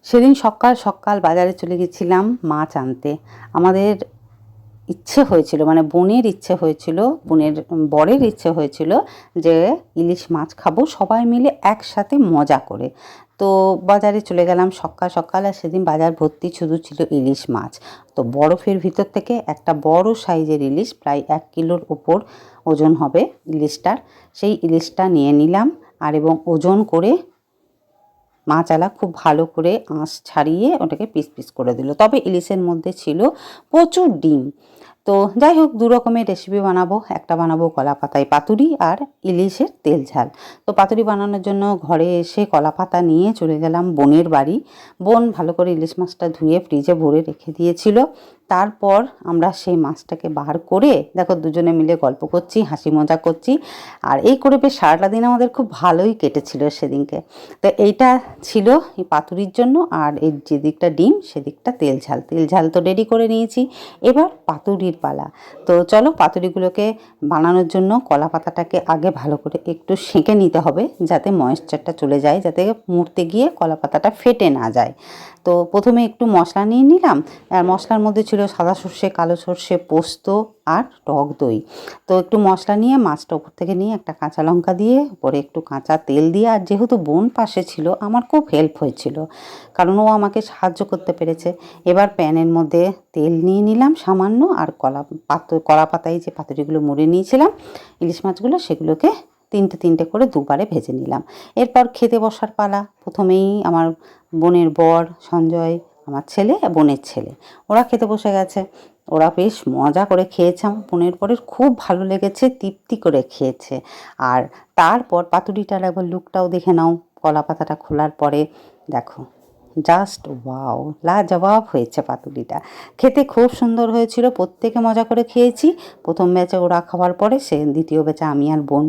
সেদিন সকাল সকাল বাজারে চলে গেছিলাম মাছ আনতে। আমাদের ইচ্ছে হয়েছিল, মানে বোনের ইচ্ছে হয়েছিল, বোনের বরের ইচ্ছে হয়েছিল যে ইলিশ মাছ খাবো সবাই মিলে একসাথে মজা করে। তো বাজারে চলে গেলাম সকাল সকাল, আর সেদিন বাজার ভর্তি শুধু ছিল ইলিশ মাছ। তো বরফের ভিতর থেকে একটা বড় সাইজের ইলিশ, প্রায় 1 কিলোর ওপর ওজন হবে ইলিশটার, সেই ইলিশটা নিয়ে নিলাম। আর এবং ওজন করে মাছালা খুব ভালো করে আঁশ ছাড়িয়ে ওটাকে পিস পিস করে দিল। তবে ইলিশের মধ্যে ছিল প্রচুর ডিম। তো যাই হোক, 2 রকমের রেসিপি বানাবো। একটা বানাবো কলা পাতায় পাতুরি, আর ইলিশের তেল ঝাল। তো পাতুরি বানানোর জন্য ঘরে এসে কলা পাতা নিয়ে চলে গেলাম বোনের বাড়ি। বোন ভালো করে ইলিশ মাছটা ধুয়ে ফ্রিজে ভরে রেখে দিয়েছিল। তারপর আমরা সেই মাছটাকে বার করে, দেখো, দুজনে মিলে গল্প করছি, হাসি মজা করছি। আর এই করে বেশ সারাটা দিন আমাদের খুব ভালোই কেটেছিল সেদিনকে। তো এইটা ছিল এই পাতুরির জন্য। আর এর যে দিকটা ডিম, সেদিকটা তেল ঝাল। তেল ঝাল তো রেডি করে নিয়েছি, এবার পাতুরির পালা। তো চলো, পাতুরিগুলোকে বানানোর জন্য কলা পাতাটাকে আগে ভালো করে একটু সেঁকে নিতে হবে, যাতে ময়েশ্চারটা চলে যায়, যাতে মুড়তে গিয়ে কলা পাতাটা ফেটে না যায়। তো প্রথমে একটু মশলা নিয়ে নিলাম। আর মশলার মধ্যে ছিল সাদা সর্ষে, কালো সর্ষে, পোস্ত আর টক দই। তো একটু মশলা নিয়ে মাছটা উপর থেকে নিয়ে একটা কাঁচা লঙ্কা দিয়ে, উপরে একটু কাঁচা তেল দিয়ে, আর যেহেতু বোন পাশে ছিল আমার খুব হেল্প হয়েছিল, কারণ ও আমাকে সাহায্য করতে পেরেছে। এবার প্যানের মধ্যে তেল নিয়ে নিলাম সামান্য, আর কলা পাতায় যে পাতুরিগুলো মুড়ে নিয়েছিলাম ইলিশ মাছগুলো, সেগুলোকে তিনটে তিনটে করে দুবারে ভেজে নিলাম। এরপর খেতে বসার পালা। প্রথমেই আমার বোনের বর সঞ্জয়, আমার ছেলে, বোনের ছেলে, ওরা খেতে বসে গেছে। ওরা বেশ মজা করে খেয়েছে। আমার বোনের বরের খুব ভালো লেগেছে, তৃপ্তি করে খেয়েছে। আর তারপর পাতুরিটার একবার লুকটাও দেখে নাও। কলা পাতাটা খোলার পরে দেখো, জাস্ট ওয়াও, লাজবাব হয়েছে পাতুরিটা। খেতে খুব সুন্দর হয়েছিল, প্রত্যেকে মজা করে খেয়েছি। প্রথম ব্যাচে ওরা খাওয়ার পরে দ্বিতীয় ব্যাচে আমি আর বোন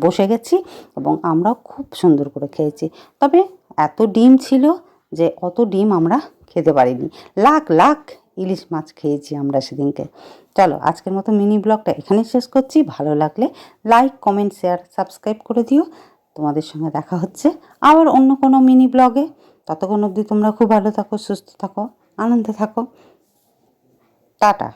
বসে গেছি, এবং আমরাও খুব সুন্দর করে খেয়েছি। তবে এত ডিম ছিল যে অত ডিম আমরা খেতে পারিনি। লাখ লাখ ইলিশ মাছ খেয়েছি আমরা সেদিনকে। চলো, আজকের মতো মিনি ব্লগটা এখানেই শেষ করছি। ভালো লাগলে লাইক, কমেন্ট, শেয়ার, সাবস্ক্রাইব করে দিও। তোমাদের সঙ্গে দেখা হচ্ছে আবার অন্য কোনো মিনি ব্লগে। ততক্ষণ অবধি তোমরা খুব ভালো থাকো, সুস্থ থাকো, আনন্দে থাকো। টাটা।